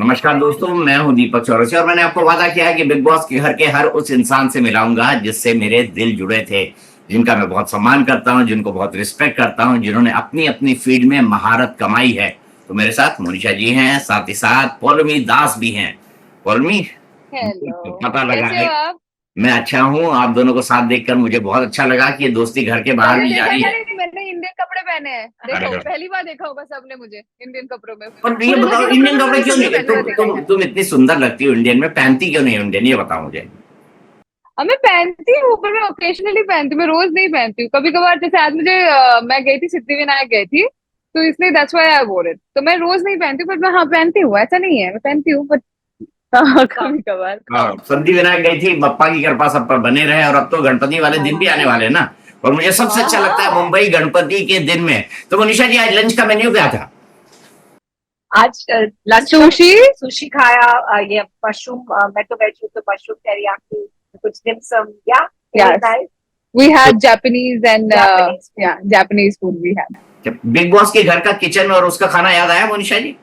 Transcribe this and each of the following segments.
नमस्कार दोस्तों, मैं हूं दीपक चौरसिया और मैंने आपको वादा किया है कि बिग बॉस के घर के हर उस इंसान से मिलाऊंगा जिससे मेरे दिल जुड़े थे, जिनका मैं बहुत सम्मान करता हूं, जिनको बहुत रिस्पेक्ट करता हूं, जिन्होंने अपनी अपनी फील्ड में महारत कमाई है। तो मेरे साथ मोनिशा जी हैं, साथ ही साथ पौलमी दास भी हैं। पौलमी, हेलो। पता लगा कैसे हो है। आप? मैं अच्छा हूँ। आप दोनों को साथ देखकर मुझे बहुत अच्छा लगा कि ये दोस्ती घर के बाहर मैंने भी देखा जारी था है। नहीं, मैंने इंडियन कपड़े पहने हैं। देखो, अरे, पहली बार देखा होगा सबने मुझे इंडियन कपड़ों में। पर ये पूरे घर बताओ, के कपड़ों इंडियन में कपड़े मैंने क्यों सबसे नहीं? पहली बार देखा है। तुम इतनी सुंदर लगती हो इंडियन में, पहनती क्यों नहीं हो इंडियन? ये बताओ मुझे। अब मैं पहनती हूँ, पर मैं ओकेजनली पहनती हूँ, मैं रोज नहीं पहनती हूँ। कभी कभार, जैसे आज मुझे मैं गई थी, सिद्धिविनायक गई थी, तो इसलिए दैट्स व्हाई आई वोर इट। तो मैं रोज नहीं पहनती हूँ, पर मैं हाँ पहनती हूँ, ऐसा नहीं है, मैं पहनती हूँ बट कभी कभार। हाँ, सिद्धि विनायक गई थी। बप्पा की कृपा सब पर बने रहे। और अब तो गणपति वाले दिन भी आने हाँ वाले हैं ना। और मुझे सबसे हाँ अच्छा लगता है हाँ। मुंबई गणपति के दिन में। तो मनीषा जी, आज लंच का मेन्यू क्या था? आज लंच का सुशी। सुशी खाया। ये मशरूम, मैं तो वेज हूँ तो मशरूम टेरियाकी, कुछ डिमसम, या it was yes, nice. We had Japanese and Japanese food. या Japanese food we had. Bigg Boss के घर का किचन और उसका खाना याद आया मनीषा जी?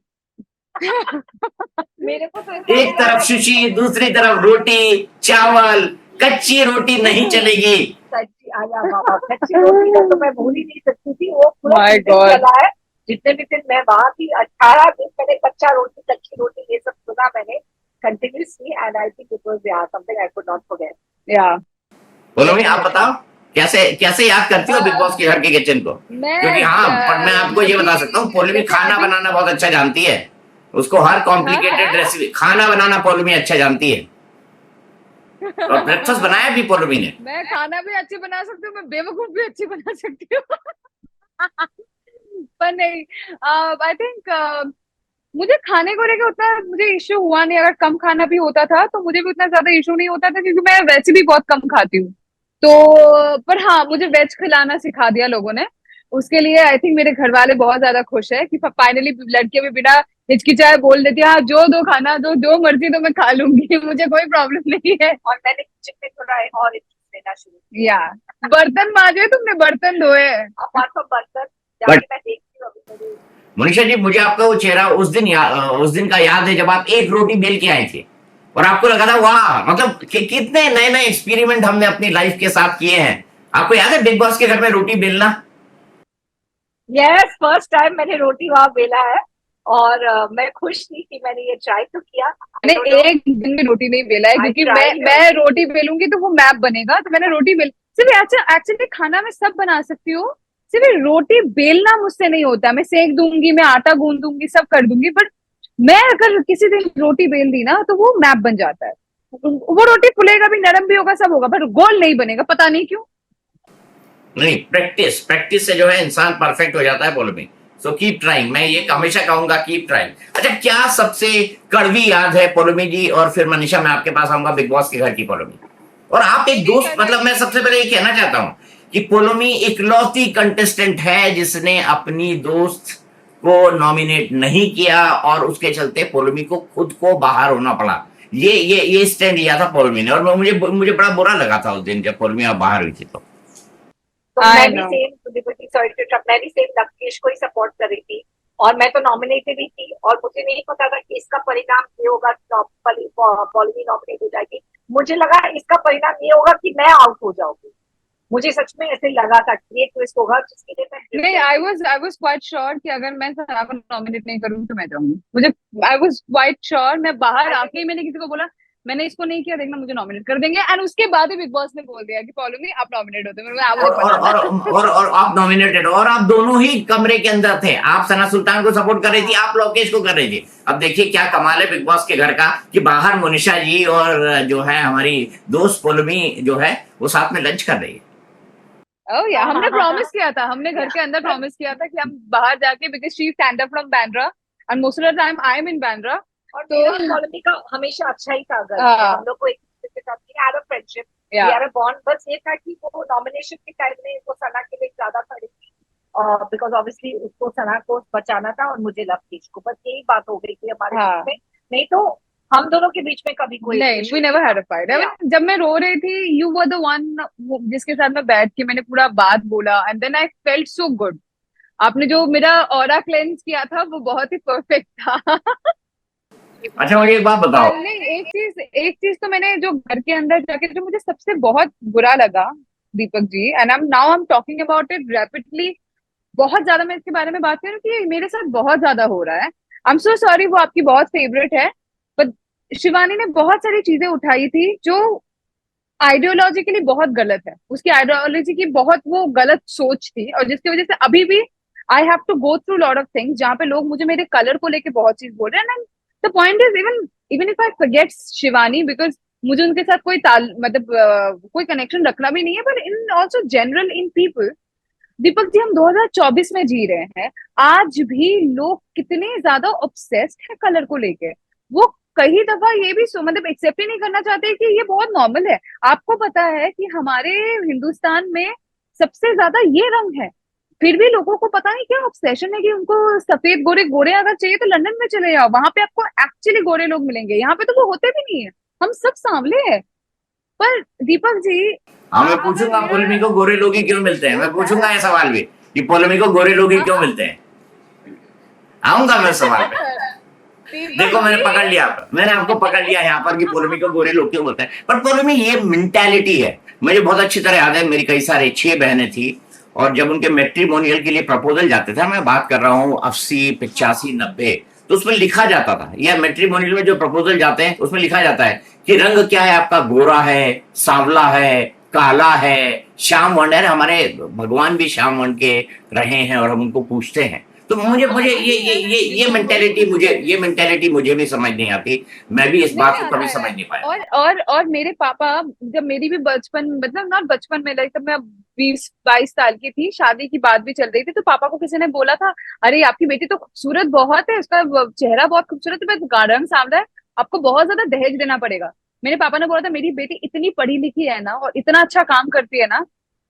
मेरे को तो ऐसा एक याद तरफ है कि सुशी, दूसरी तरफ वहाँ रोटी, चावल। कच्ची रोटी नहीं चलेगी। सच्ची आया बाबा, कच्ची रोटी का तो मैं भूल ही नहीं सकती थी। वो पूरा माय सीजन गॉड। चला है। जितने भी दिन मैं वहां थी, 18 दिन मैंने कच्चा रोटी, कच्ची रोटी, ये सब सुना मैंने continuously, and I think it was something I could not forget. या बोलो भाई, आप डेफिनेटली। बताओ। कैसे कैसे याद करती हो बिग बॉस के घर के किचन को? क्योंकि मैं हाँ, पर मैं आपको ये अभी, बता सकता हूँ, पौलमी जैसे खाना अभी। बनाना बहुत अच्छा जानती है। उसको हर हाँ कॉम्प्लिकेटेड हाँ। रेसिपी खाना बनाना पौलमी अच्छा जानती है। और ब्रेकफास्ट बनाया भी पौलमी ने। मैं खाना भी अच्छी बना सकती हूँ, मैं बेवकूफ भी अच्छी बना सकती हूँ। पर नहीं, आई थिंक मुझे खाने को लेकर उतना मुझे इश्यू हुआ नहीं। अगर कम खाना भी होता था तो मुझे भी उतना ज्यादा इश्यू नहीं होता था, क्योंकि मैं वैसे भी बहुत कम खाती हूँ। तो पर हाँ, मुझे वेज खिलाना सिखा दिया लोगों ने। उसके लिए आई थिंक मेरे घर वाले बहुत ज्यादा खुश है कि फाइनली लड़कियां भी बिना हिचकिचाए बोल देती है, हाँ जो दो खाना दो, जो मर्जी तो मैं खा लूंगी। मुझे कोई प्रॉब्लम नहीं है। और मैंने किचन में थोड़ा और इंटरेस्ट लेना शुरू किया। या बर्तन मांजे तुमने, बर्तन धोए? अपार्ट फ्रॉम बर्तन, बट जाके मैं देखती हूँ अभी मेरे। मनीषा जी, मुझे आपका वो चेहरा उस दिन का याद है जब आप एक रोटी बेल के आए थे। और आपको लगा था वाह, मतलब कितने नए नए एक्सपेरिमेंट हमने अपनी लाइफ के साथ किए हैं। आपको याद है बिग बॉस के घर में रोटी बेलना? यस, फर्स्ट टाइम मैंने रोटी वहां बेला है। और मैं खुश थी कि मैंने ये ट्राई तो किया। आई डोंट मैंने नो। एक दिन में रोटी नहीं बेला है, आई क्योंकि ट्राइड। मैं रोटी बेलूंगी तो वो मैप बनेगा, तो मैंने रोटी बेल। सिर्फ एक्चुअली खाना मैं सब बना सकती हूँ, सिर्फ रोटी बेलना मुझसे नहीं होता। मैं सेक दूंगी, मैं आटा गूंद दूंगी, सब कर दूंगी, बट मैं अगर किसी दिन रोटी बेल दी ना तो वो मैप बन जाता है। वो रोटी फुलेगा भी, नरम भी होगा, सब होगा, पर गोल नहीं बनेगा, पता नहीं क्यों। नहीं, प्रैक्टिस प्रैक्टिस से जो है इंसान परफेक्ट हो जाता है बोल में। सो कीप ट्राइंग, मैं ये हमेशा कहूंगा, कीप ट्राइंग। अच्छा, क्या सबसे कड़वी याद है पोलोमी जी? और फिर मनीषा, मैं आपके पास आऊंगा बिग बॉस के घर की पोलोमी। और आप एक मेरी दोस्त, मतलब कड़वी। मैं सबसे पहले ये कहना चाहता हूं कि पोलोमी इकलौती कंटेस्टेंट है जिसने अपनी दोस्त को नॉमिनेट नहीं किया, और उसके चलते पोलोमी को खुद को बाहर होना पड़ा। ये स्टैंड लिया था पोलोमी ने, और मुझे मुझे बड़ा बुरा लगा था उस दिन जब पोलोमी आप बाहर हुई थी तो। तो आई मैं भी no. Same, sorry to interrupt, मैं भी सेम लवकेश को ही सपोर्ट कर रही थी। और मैं तो नॉमिनेटेड ही थी, और मुझे नहीं पता था कि इसका परिणाम ये होगा कि पॉलिनी नॉमिनेट हो जाएगी। मुझे लगा इसका परिणाम ये होगा कि मैं आउट हो जाऊंगी। मुझे सच में ऐसे लगा था कि ये ट्विस्ट होगा जिसके लिए मैं नहीं, प्रिपेयर थी। आई वॉज क्वाइट श्योर कि अगर मैं सना को नॉमिनेट नहीं करूंगी तो मैं जाऊंगी। मुझे, आई वॉज क्वाइट श्योर। मैं बाहर आई आके ही थिंक मैंने किसी को बोला, मैंने इसको नहीं किया, देखना मुझे नॉमिनेट कर देंगे। एंड उसके बाद ही बिग बॉस ने बोल दिया कि फॉलो मी, आप नॉमिनेट होते। मेरे को और मुझे और पता और था। और आप नॉमिनेटेड हो, और आप दोनों ही कमरे के अंदर थे। आप सना सुल्तान को सपोर्ट कर रही थी, हाँ। आप लोकेश को कर रही थी। अब देखिए क्या कमाल है बिग बॉस के घर का, कि बाहर मोनिशा जी और जो है हमारी दोस्त पोलमी जो है वो साथ में लंच कर रही है। ओह या, हाँ हमने हाँ हाँ हाँ। प्रॉमिस किया था, हमने घर या के अंदर बट प्रॉमिस किया था कि हम बाहर जाके, because she stand up from Bandra and most of the time I am in Bandra. और तो मेरा कॉलोनी का हमेशा अच्छा ही था घर में। हाँ हम लोग को एक दूसरे के साथ we had a friendship, we या हैड अ बॉन्ड। बस ये था कि वो नॉमिनेशन के टाइम में वो सना के लिए ज्यादा खड़ी थी, बिकॉज ऑब्वियसली उसको सना को बचाना था और मुझे लवकीश को। बस यही बात हो गई थी हमारे बीच हाँ। में। नहीं तो हम दोनों के बीच में कभी कोई नहीं, इशू वी नहीं नेवर था। Had a fight. या जब मैं रो रही थी, यू वर द वन जिसके साथ मैं बैठ के मैंने पूरा बात बोला, and then I felt so good. आपने जो मेरा ऑरा क्लेंस किया था वो बहुत ही परफेक्ट था। अच्छा मुझे एक बात बताओ। नहीं, एक चीज तो मैंने जो घर के अंदर जाके जो मुझे सबसे बहुत बुरा लगा Deepak ji, and I am talking about it rapidly, बहुत ज्यादा मैं इसके बारे में बात करूं कि मेरे साथ बहुत ज्यादा हो रहा है। आई एम सो सॉरी, वो आपकी बहुत फेवरेट है, बट शिवानी ने बहुत सारी चीजें उठाई थी जो आइडियोलॉजिकली बहुत गलत है, उसकी आइडियोलॉजी की बहुत वो गलत सोच थी, और जिसकी वजह से अभी भी I have to go through lot of things जहाँ पे लोग मुझे मेरे कलर को लेके बहुत चीज बोल रहे हैं। And the point is, even even if I forget Shivani, because मुझे उनके साथ कोई ताल मतलब कोई कनेक्शन रखना भी नहीं है, पर in also general in people, Deepak ji हम 2024 में जी रहे हैं, आज भी लोग कितने ज्यादा ऑब्सेस्ड है कलर को लेके। वो कई दफा ये भी मतलब एक्सेप्ट ही नहीं करना चाहते कि ये बहुत नॉर्मल है। आपको पता है कि हमारे हिंदुस्तान में सबसे ज्यादा ये रंग है, फिर भी लोगों को पता नहीं क्या ऑब्सेशन है कि उनको सफेद गोरे गोरे अगर चाहिए तो लंदन में चले जाओ, वहां पे आपको एक्चुअली गोरे लोग मिलेंगे, यहाँ पे तो वो होते भी नहीं है, हम सब सांवले हैं। पर दीपक जी, हाँ मैं आप अगर पूछूंगा मेरा पोलेमी को गोरे लोग ही क्यों मिलते हैं, मैं होता पूछूंगा है, ये सवाल भी कि पोलेमी को गोरे लोग ही क्यों हाँ मिलते हैं। आऊंगा मैं सवाल पे। देखो दीपक मैंने जी, पकड़ लिया, मैंने आपको पकड़ लिया यहाँ पर कि पोलेमी को गोरे लोग क्यों बोलते हैं। पर पोलेमी ये मेंटालिटी है, मुझे बहुत अच्छी तरह याद है, मेरी कई सारे 6 बहनें थी, और जब उनके मैट्रिमोनियल के लिए प्रपोजल जाते थे, मैं बात कर रहा हूँ 80 85 90, तो उसमें लिखा जाता था, या मैट्रिमोनियल में जो प्रपोजल जाते हैं उसमें लिखा जाता है कि रंग क्या है आपका, गोरा है, सांवला है, काला है, श्याम वर्ण है। हमारे भगवान भी श्याम वर्ण के रहे हैं और हम उनको पूछते हैं। तो मुझे मुझे ये मेंटेलिटी मुझे भी समझ नहीं आती, मैं भी इस नहीं बात को आता कभी है। समझ नहीं पाया। और मेरे पापा, जब मेरी भी बचपन मतलब नॉट बचपन में, लाइक तब मैं 20 22 साल की थी, शादी की बात भी चल रही थी, तो पापा को किसी ने बोला था, अरे आपकी बेटी तो खूबसूरत बहुत है, उसका चेहरा बहुत खूबसूरत है, पर रंग सांवला है, आपको बहुत ज्यादा दहेज देना पड़ेगा। मेरे पापा ने बोला था मेरी बेटी इतनी पढ़ी लिखी है ना और इतना अच्छा काम करती है ना,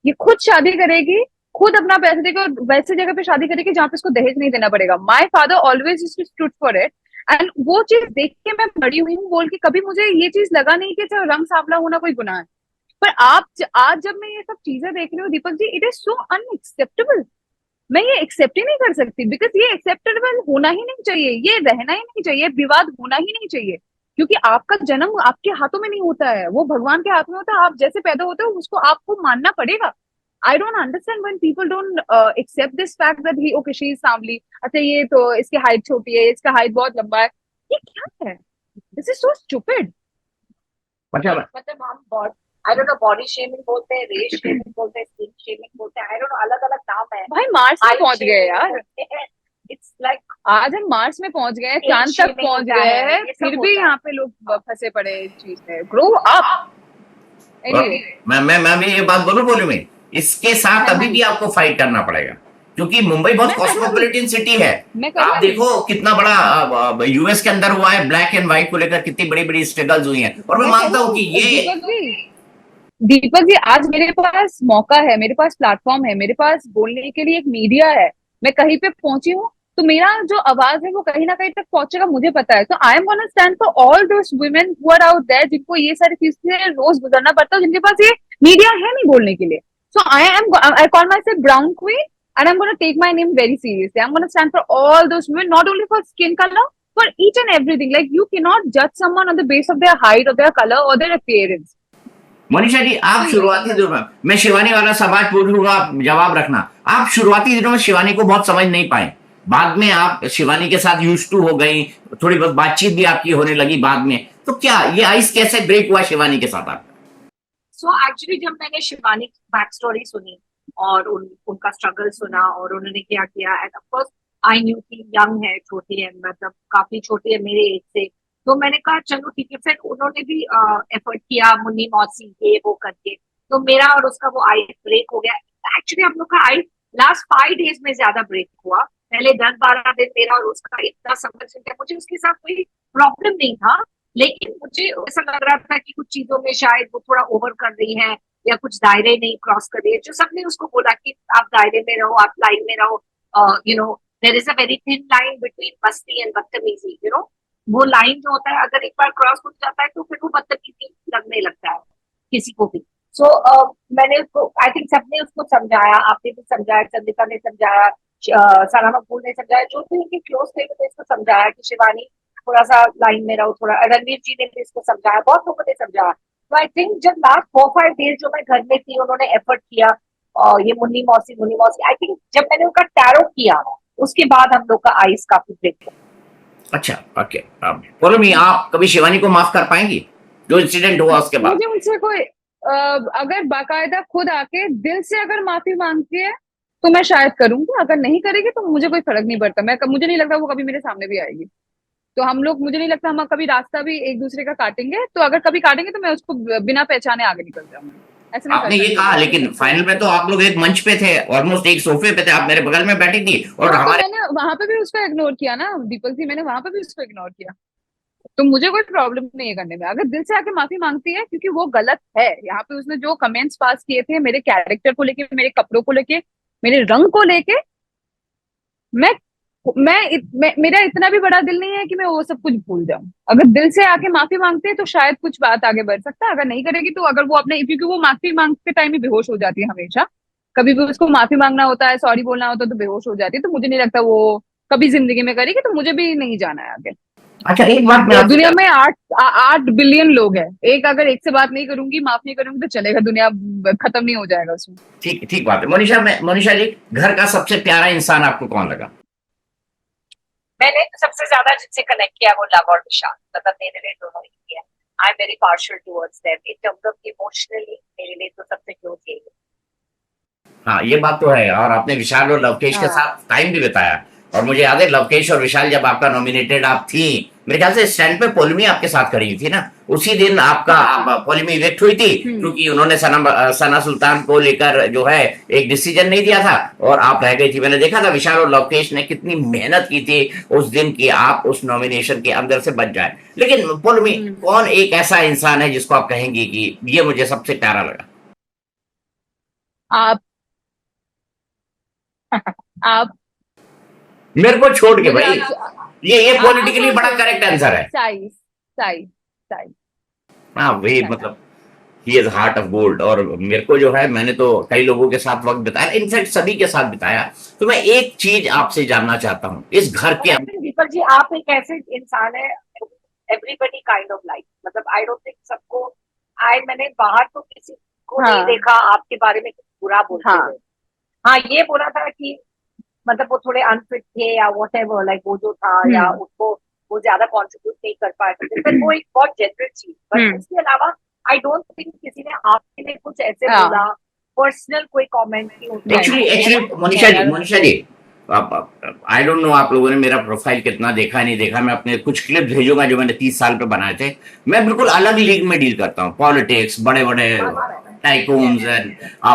ये खुद शादी करेगी, खुद अपना पैसे देगी और वैसे जगह पे शादी करेगी जहाँ पे उसको दहेज नहीं देना पड़ेगा। My father always stood for it, and वो चीज देख के मैं बड़ी हुई हूँ बोल के कभी मुझे ये चीज लगा नहीं कि अच्छा रंग सांवला होना कोई गुनाह है। पर आज जब मैं ये सब चीजें देख रही हूँ Deepak ji, it is so unacceptable. मैं ये एक्सेप्ट ही नहीं कर सकती, बिकॉज ये एक्सेप्टेबल होना ही नहीं चाहिए, ये रहना ही नहीं चाहिए, विवाद होना ही नहीं चाहिए, क्योंकि आपका जन्म आपके हाथों में नहीं होता है, वो भगवान के हाथ में होता है। आप जैसे पैदा होते हो उसको आपको मानना पड़ेगा। I don't understand when people don't accept this fact that he okay she is सांवली, अच्छा ये तो इसकी हाइट छोटी है, इसका हाइट बहुत लंबा है, ये क्या है? This is so stupid. अच्छा मतलब हम body, I don't no, body shaming बोलते हैं, रेस शेमिंग बोलते हैं, स्किन शेमिंग बोलते हैं, आई डोंट नो, अलग अलग नाम है। भाई मार्स में आई पहुंच गए शेमिंग यार, बोलते हैं, इट्स लाइक आज हम मार्स में पहुंच गए हैं, एज चांद तक शेमिंग पहुंच होता गए है, हैं, ये फिर सब भी होता है। यहाँ पे लोग फंसे पड़े हैं इस चीज में। Grow up. एनीवे, मैं भी ये बात बोलूं बोलूं मैं, इसके साथ अभी भी आपको फाइट करना पड़ेगा, क्योंकि मुंबई बहुत मैं कर रही हूँ, कॉस्मोपॉलिटन सिटी है। मैं कर आप रही हूँ, देखो कितना बड़ा यूएस के अंदर हुआ है, ब्लैक एंड व्हाइट को लेकर कितनी बड़ी बड़ी स्ट्रगल्स हुई हैं, और मैं मैं कर मानता रही हूं कि हूँ ये दीपक जी आज मेरे पास मौका है, मेरे पास प्लेटफॉर्म है, मेरे पास बोलने के लिए एक मीडिया है, मैं कहीं पे पहुंची हूँ, तो मेरा जो आवाज है वो कहीं ना कहीं तक पहुंचेगा, मुझे पता है। तो I am gonna stand for all those women who are out there, जिनको ये सारी चीजें रोज गुजरना पड़ता है, जिनके पास ये मीडिया है नहीं बोलने के लिए। So I call myself brown queen, and I am gonna take my name very seriously. I am gonna stand for all those women, not only for skin colour, for each and everything. Like you can not जज someone on the base of their height, और their colour, और their appearance. Manisha ji, आप शुरुआती दिनों में, मैं शिवानी वाला सवाल पूछूंगा, आप जवाब रखना। आप शुरुआती दिनों में शिवानी को बहुत समझ नहीं पाए, बाद में आप शिवानी के साथ यूज टू हो गई, थोड़ी बहुत बातचीत भी आपकी होने लगी बाद में, तो क्या ये आइस कैसे ब्रेक हुआ शिवानी के साथ आप? सो एक्चुअली जब मैंने शिवानी की बैक स्टोरी सुनी और उनका स्ट्रगल सुना और उन्होंने क्या किया, end of course I knew कि यंग है, छोटी है, मतलब काफी छोटी है मेरे एज से, तो मैंने कहा चलो ठीक है। फिर उन्होंने भी एफर्ट किया, मुन्नी मौसी ये वो करके, तो मेरा और उसका वो आइस ब्रेक हो गया। एक्चुअली हम लोग का आइस लास्ट 5 डेज में ज्यादा ब्रेक हुआ, पहले 10 12 दिन मेरा और उसका इतना समझ गया, मुझे उसके साथ कोई प्रॉब्लम नहीं था, लेकिन मुझे ऐसा लग रहा था कि कुछ चीजों में शायद वो थोड़ा ओवर कर रही है या कुछ दायरे नहीं क्रॉस कर रही है। जो सबने उसको बोला कि आप दायरे में रहो, आप लाइन में रहो, you know there is a very thin line between मस्ती एंड बदतमीजी, यू नो वो लाइन जो होता है अगर एक बार क्रॉस हो जाता है तो फिर वो बदतमीजी लगने लगता है किसी को भी। सो मैंने उसको, आई थिंक सबने उसको समझाया, आपने भी समझाया, चंद्रिका ने समझाया, सना मकबूल ने समझाया, जो भी उनके क्लोज थे उसको समझाया कि शिवानी थोड़ा सा लाइन में रहो, थोड़ा रणवीर जी ने भी इसको समझाया, बहुत लोगों ने समझाया। तो आई थिंक जब लास्ट 4-5 डेज जो मैं घर में थी, उन्होंने एफर्ट किया, और ये मुन्नी मौसी, आई थिंक जब मैंने उनका टैरो किया उसके बाद हम लोग का आइस काफी ब्रेक हुआ। अच्छा, ओके। पौलमी, आप कभी शिवानी को माफ कर पाएंगी जो इंसिडेंट हुआ उसके बाद? मुझे उनसे कोई अगर बाकायदा खुद आके दिल से अगर माफी मांगती है तो मैं शायद करूंगी, अगर नहीं करेगी तो मुझे कोई फर्क नहीं पड़ता। मुझे नहीं लगता वो कभी मेरे सामने भी आएगी। तो हम लोग, मुझे नहीं लगता हम कभी रास्ता भी एक दूसरे का काटेंगे। तो अगर कभी काटेंगे तो मैं उसको बिना पहचाने आगे निकल जाऊंगी। ऐसे नहीं कर आपने ये सकते कहा, लोग। लेकिन फाइनल में तो आप लोग एक मंच पे थे, ऑलमोस्ट एक सोफे पे थे, आप मेरे बगल में बैठी थी और हाँ, तो हमारे। मैंने वहां पे भी उसको इग्नोर किया ना दीपक जी, मैंने वहां पे भी उसको इग्नोर किया। तो मुझे कोई प्रॉब्लम नहीं है करने में, अगर दिल से आके माफी मांगती है, क्योंकि वो गलत है। यहाँ पे उसने जो कमेंट्स पास किए थे मेरे कैरेक्टर को लेके, मेरे कपड़ों को लेके, मेरे रंग को लेके, मैं मेरा इतना भी बड़ा दिल नहीं है कि मैं वो सब कुछ भूल जाऊं। अगर दिल से आके माफी मांगते हैं तो शायद कुछ बात आगे बढ़ सकता है। अगर नहीं करेगी तो, अगर वो अपने, क्योंकि वो माफी मांगते टाइम ही बेहोश हो जाती है हमेशा। कभी भी उसको माफी मांगना होता है, सॉरी बोलना होता है, तो बेहोश हो जाती है। तो मुझे नहीं लगता वो कभी जिंदगी में करेगी। तो मुझे भी नहीं जाना है आगे। अच्छा, एक बात मैं आपसे दुनिया में 8 बिलियन लोग हैं। अगर एक से बात नहीं करूंगी, माफ नहीं करूंगी, तो चलेगा, दुनिया खत्म नहीं हो जाएगा उसमें। ठीक ठीक बात है। मोनिशा जी, घर का सबसे प्यारा इंसान आपको कौन लगा? मैंने सबसे ज्यादा जिनसे कनेक्ट किया वो लव और विशाल, मतलब मेरे लिए दोनों ही किया। I am very partial towards them in terms of emotionally, मेरे लिए तो सबसे क्लोज यही है। हाँ, ये बात तो है। और आपने विशाल और लवकेश के हाँ, साथ टाइम भी बिताया। और मुझे याद है, लवकेश और विशाल जब आपका नॉमिनेटेड आप थी, मेरे ख्याल से स्टैंड पे पौलमी आपके साथ खड़ी थी ना, उसी दिन आपका पौलमी इवेक्ट हुई थी, क्योंकि उन्होंने सना सुल्तान को लेकर जो है एक डिसीजन नहीं दिया था और आप रह गई थी। मैंने देखा था विशाल और लवकेश ने कितनी मेहनत की थी उस दिन की आप उस नॉमिनेशन के अंदर से बच जाए। लेकिन पौलमी, कौन एक ऐसा इंसान है जिसको आप कहेंगी कि ये मुझे सबसे प्यारा लगा? आप आप मेरे को छोड़ के मुझे भाई, ये पॉलिटिकली बड़ा करेक्ट आंसर है। साई साई साई। हाँ, वही मतलब, he is heart of gold. और मेरे को जो है, मैंने तो कई लोगों के साथ वक्त बिताया, इनफैक्ट सभी के साथ बिताया। तो मैं एक चीज आपसे जानना चाहता हूँ, इस घर के अंदर। दीपक जी, आप एक ऐसे इंसान है, एवरीबडी काइंड ऑफ लाइक, मतलब आई डोंट थिंक सबको, मैंने बाहर तो किसी को नहीं देखा आपके बारे में कुछ बुरा बोलते हुए। हाँ, ये बोला था कि मतलब वो थोड़े अनफिट थे या वॉट एवर, लाइक वो जो था, या उसको वो ज्यादा कॉन्ट्रीब्यूट नहीं कर पाए थे, पर वो एक बहुत जेन्युइन चीज। पर उसके अलावा आई डोंट थिंक किसी ने आपके लिए कुछ ऐसे बोला, पर्सनल कोई कमेंट की। Actually Monisha ji, I don't know आप लोगों ने मेरा प्रोफाइल कितना देखा नहीं देखा। मैं अपने कुछ क्लिप भेजूंगा जो मैंने 30 साल पे बनाए थे। मैं बिल्कुल अलग लीग में डील करता हूँ, पॉलिटिक्स, बड़े बड़े टाइकून्स एंड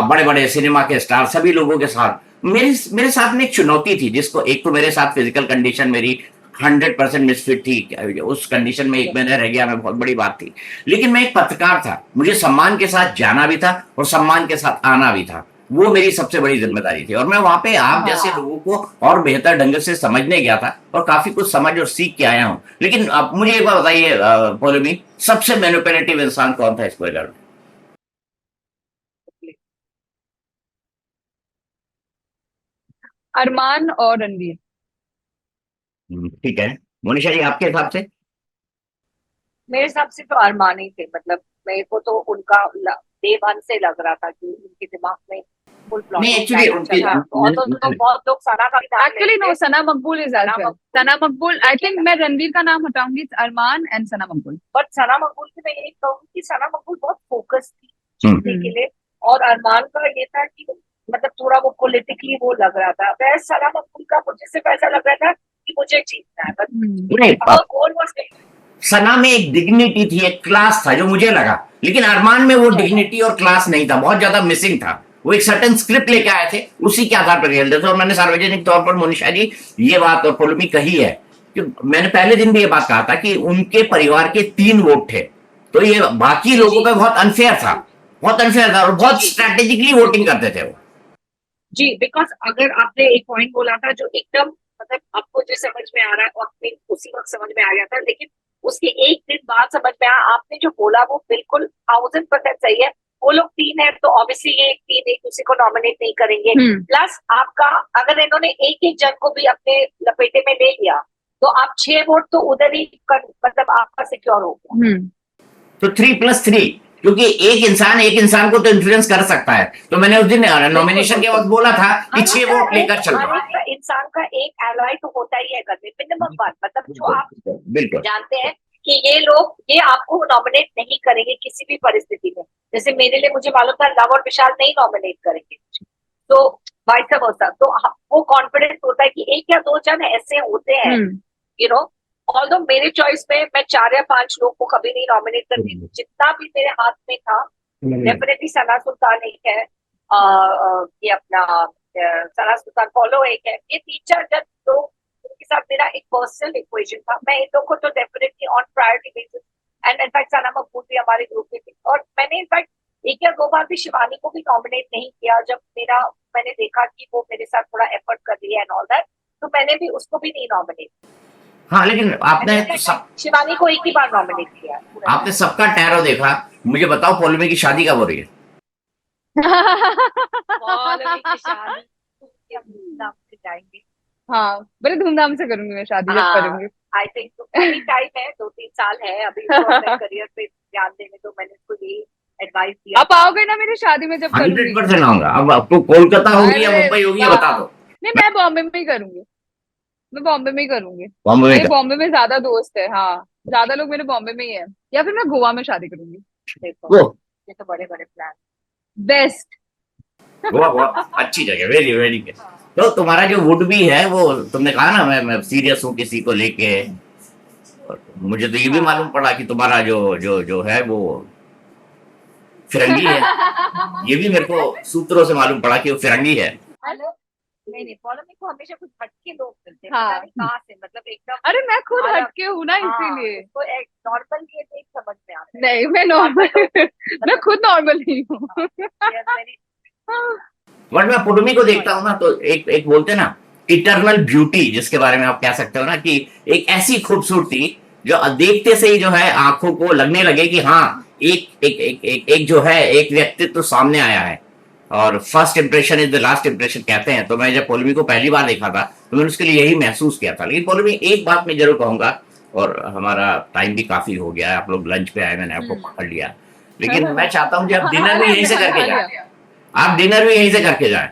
बड़े बड़े सिनेमा के स्टार, सभी लोगों के साथ। मेरे साथ में एक चुनौती थी, जिसको, एक तो मेरे साथ फिजिकल कंडीशन मेरी 100% मिसफिट थी, उस कंडीशन में एक महीने रह गया मैं, बहुत बड़ी बात थी। लेकिन मैं एक पत्रकार था, मुझे सम्मान के साथ जाना भी था और सम्मान के साथ आना भी था। वो मेरी सबसे बड़ी जिम्मेदारी थी। और मैं वहां पे आप जैसे लोगों को और बेहतर ढंग से समझने गया था और काफी कुछ समझ और सीख के आया हूँ। लेकिन आप मुझे एक बार बताइए पौलमी, सबसे मैनिपुलेटिव इंसान कौन था इस पूरे घर में? अरमान और रणवीर। ठीक है। मोनिशा जी, आपके हिसाब से? मेरे हिसाब से तो अरमान ही थे, मतलब मेरे को तो उनका डे वन से लग रहा था कि उनके दिमाग में फुल नहीं, एक्चुअली बहुत लोग सना का actually no, Sana Maqbool is Sana Maqbool. I think मैं रणवीर का नाम हटाऊंगी, अरमान एंड सना मकबूल। बट सना मकबूल की मैं यही कहूँगी कि सना मकबूल बहुत फोकस थी जीतने के लिए, और अरमान का ये था कि मतलब थोड़ा वो पॉलिटिकली वो लग रहा था। वैसे सना मकबूल का मुझे सिर्फ ऐसा लग रहा था कि मुझे जीतना है, बट गोल वाज सना में एक डिग्निटी थी, एक क्लास था जो मुझे लगा। लेकिन अरमान में वो डिग्निटी और क्लास नहीं था, बहुत ज्यादा मिसिंग था। वो एक सर्टेन स्क्रिप्ट लेके आए थे, उसी के आधार पर खेलते थे। और मैंने सार्वजनिक तौर पर मोनिशा जी ये बात और पौलमी कही है कि मैंने पहले दिन भी ये बात कहा था कि उनके परिवार के 3 वोट थे, तो ये बाकी लोगों पे बहुत अनफेयर था, बहुत अनफेयर था, और बहुत स्ट्रेटेजिकली वोटिंग करते थे वो। जी, बिकॉज अगर आपने एक पॉइंट बोला था जो एकदम मतलब आपको जो समझ में आ रहा है, और उसी वक्त समझ में आ गया था, लेकिन उसके एक दिन बाद समझ में आया, आपने जो बोला वो बिल्कुल 1000% सही है। वो लोग 3 है तो ऑब्वियसली ये 3 एक दूसरे को नॉमिनेट नहीं करेंगे। प्लस आपका, अगर इन्होंने एक एक जन को भी अपने लपेटे में ले लिया तो आप 6 वोट तो उधर ही मतलब आपका सिक्योर हो गया। तो 3+3, क्योंकि एक इंसान को तो इन्फ्लुएंस कर सकता है। तो मैंने उस दिन नॉमिनेशन के वक्त बोला था कि 6 वोट लेकर चल रहा है। इंसान का एक एलाय तो होता ही है घर में, मिनिमम वन, मतलब जो आप बिल्कुल जानते हैं कि ये आपको नॉमिनेट नहीं करेंगे किसी भी परिस्थिति में। जैसे मेरे लिए मुझे मालूम था लव और विशाल नहीं नॉमिनेट करेंगे, तो वाइस वर्सा, तो वो कॉन्फिडेंस होता है कि 1 या 2 जन ऐसे होते हैं, यू नो। ऑल्दो मेरे चॉइस में मैं 4 या 5 लोग को कभी नहीं नॉमिनेट करती, जितना भी मेरे हाथ में था। डेफिनेटली सना सुल्तान एक है, ये अपना सना सुल्तान फॉलो एक है, ये 3-4 जन लोग उनके साथ मेरा एक पर्सनल इक्वेशन था। मैं इन लोग को तो definitely on priority basis, and in fact Sana Maqbool भी हमारे ग्रुप में थी, और मैंने इनफैक्ट 1 या 2 बार भी शिवानी को भी नॉमिनेट नहीं किया। जब मैंने देखा कि वो मेरे साथ थोड़ा एफर्ट कर रही है एंड ऑल दैट, तो मैंने भी उसको भी नहीं नॉमिनेट। हाँ, लेकिन आपने शिवानी को 1 ही बार नॉमिनेट किया। आपने सबका टैरो देखा। मुझे बताओ पॉलिमी की शादी कब हो रही है? पॉलिमी की शादी हम धूमधाम से जाएंगे। हाँ, बड़े धूमधाम से करूंगी मैं शादी, जब करूंगी। आई थिंक तो अभी टाइम है, 2-3 साल है अभी तो अपने करियर पे ध्यान देने, तो मैंने उसको यही एडवाइस दिया। आप आओगे ना मेरी शादी में जब करूंगी? 100% आऊंगा। अब आपको कोलकाता होगी या मुंबई होगी बता दो। नहीं, मैं बॉम्बे में ही करूंगी। मैं बॉम्बे में ही करूंगी। बॉम्बे में मेरे बॉम्बे में ज्यादा दोस्त है। हाँ, ज्यादा लोग मेरे बॉम्बे में ही है, या फिर मैं गोवा में शादी करूंगी। देखो ये तो बड़े बड़े प्लान। बेस्ट। गोवा बहुत अच्छी जगह, वेरी वेरी। तो तुम्हारा जो वुड भी है, वो तुमने कहा ना मैं सीरियस हूँ किसी को लेके। मुझे तो ये भी मालूम पड़ा कि तुम्हारा जो है वो फिरंगी है। ये भी मेरे को सूत्रों से मालूम पड़ा कि वो फिरंगी है। नहीं, पॉलिमी को हमेशा कुछ हटके लोग मिलते हैं, हाँ। पता नहीं कहाँ से, मतलब एकदम। अरे मैं खुद हटके हूँ ना, इसीलिए। तो एक नॉर्मल ये नहीं समझ में आता है। नहीं, मैं नॉर्मल मैं खुद नॉर्मल ही हूँ। बट मैं पुडुमी को देखता हूँ ना, तो एक बोलते हैं ना इटर्नल ब्यूटी, जिसके बारे में आप कह सकते हो ना कि एक ऐसी खूबसूरती जो देखते से ही जो है आंखों को लगने लगे कि हाँ, एक जो है एक व्यक्तित्व तो सामने आया है। और first impression is the last impression कहते हैं। तो मैं जब पॉलिमी को पहली बार देखा था तो मैंने उसके लिए यही महसूस किया था। लेकिन पॉलिमी, एक बात मैं जरूर कहूंगा, और हमारा टाइम भी काफी हो गया है, आप लोग लंच पे आए, मैंने आपको पकड़ लिया, लेकिन मैं चाहता हूँ कि आप डिनर भी यहीं से करके जाए। आप डिनर भी यहीं से करके जाए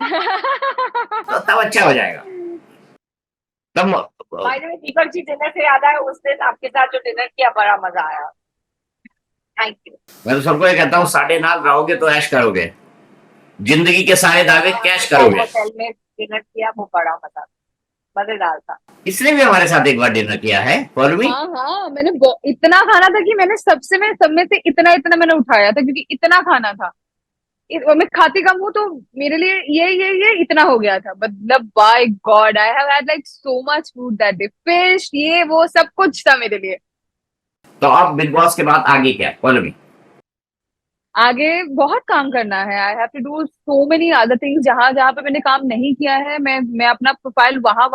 तो तब अच्छा हो जाएगा। तब भाई ने दीपक जी, डिनर से याद आया, उस दिन आपके साथ जो डिनर किया बड़ा मजा आया। Thank you. मैं तो सबको ये कहता हूँ, 9:30 रहोगे तो ऐश करोगे, जिंदगी के सारे दावे कैश करोगे। होटल में डिनर किया, वो बड़ा मजेदार था। इसने भी हमारे साथ एक बार डिनर किया है पॉलिमी। हाँ, मैंने इतना खाना था कि मैंने सब में से इतना मैंने उठाया था, क्योंकि इतना खाना था। मैं खाती कम हूँ, तो मेरे लिए ये इतना हो गया था। मतलब by God, I have had like so much food that day. Fish, ये वो सब कुछ था मेरे लिए। तो अब बिग बॉस के बाद आगे क्या पॉलिमी? आगे बहुत काम करना है। I have to do so many other things. जहां पे मैंने काम नहीं किया है, मैं अपना प्रोफाइल वहां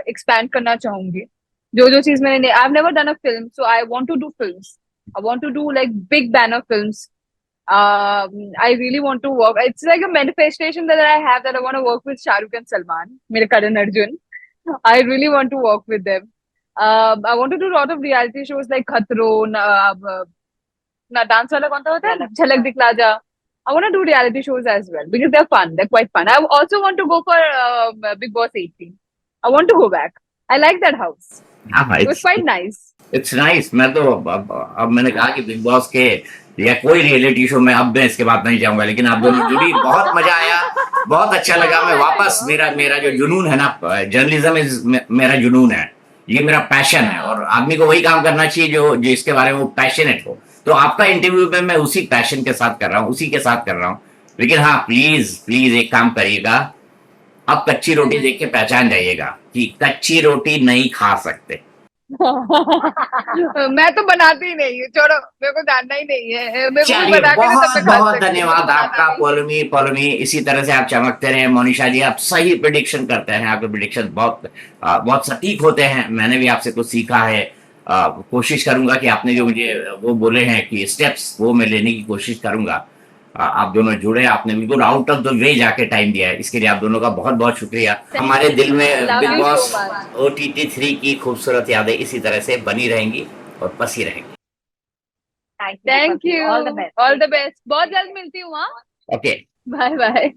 एक्सपैंड करना चाहूंगी। जो चीज मैंने, I have never done a film, so I want to do films. I want to do like big banner films. I really want to work. It's like a manifestation that I have, that I want to work with Shah Rukh and Salman, mere Karan Arjun. I really want to work with them. I want to do a lot of reality shows like Khatro, na dance wala kaun sa hota hai, Jhalak Dikhla Ja. I want to do reality shows as well because they're fun. They're quite fun. I also want to go for Big Boss 18. I want to go back. I like that house. It was quite nice. It's nice. मैं तो अब मैंने कहा कि big Boss के या कोई reality show में अब मैं इसके बाद नहीं जाऊंगा, लेकिन आप दोनों जुड़ी, बहुत मजा आया, बहुत अच्छा लगा। मैं वापस मेरा जो जुनून है ना, जर्नलिज्म मेरा जुनून है, ये मेरा पैशन है, और आदमी को वही काम करना चाहिए जो इसके बारे में वो पैशनेट हो। तो आपका इंटरव्यू में मैं उसी पैशन के साथ कर रहा हूँ, उसी के साथ कर रहा हूँ। लेकिन हाँ, प्लीज एक काम करिएगा, आप कच्ची रोटी देख के पहचान जाइएगा कि कच्ची रोटी नहीं खा सकते। मैं तो बनाती ही नहीं हूँ, छोड़ो, मेरे को जानना ही नहीं है। चलिए, बहुत बहुत धन्यवाद आपका पॉलिमी। इसी तरह से आप चमकते रहे। मोनिशा जी, आप सही प्रेडिक्शन करते हैं, आपके प्रेडिक्शन बहुत सटीक होते हैं। मैंने भी आपसे कुछ सीखा है। कोशिश करूंगा कि आपने जो मुझे वो बोले हैं कि स्टेप्स, वो मैं लेने की कोशिश करूंगा। आप दोनों जुड़े, आपने बिल्कुल आउट ऑफ द वे जाके टाइम दिया है, इसके लिए आप दोनों का बहुत बहुत शुक्रिया। हमारे दिल में Love big you so boss much. OTT 3 की खूबसूरत यादें इसी तरह से बनी रहेंगी और बसी रहेंगी। Thank you, thank you, all the best. All the best. बहुत जल्द मिलती हूँ। हाँ, ओके। Bye bye.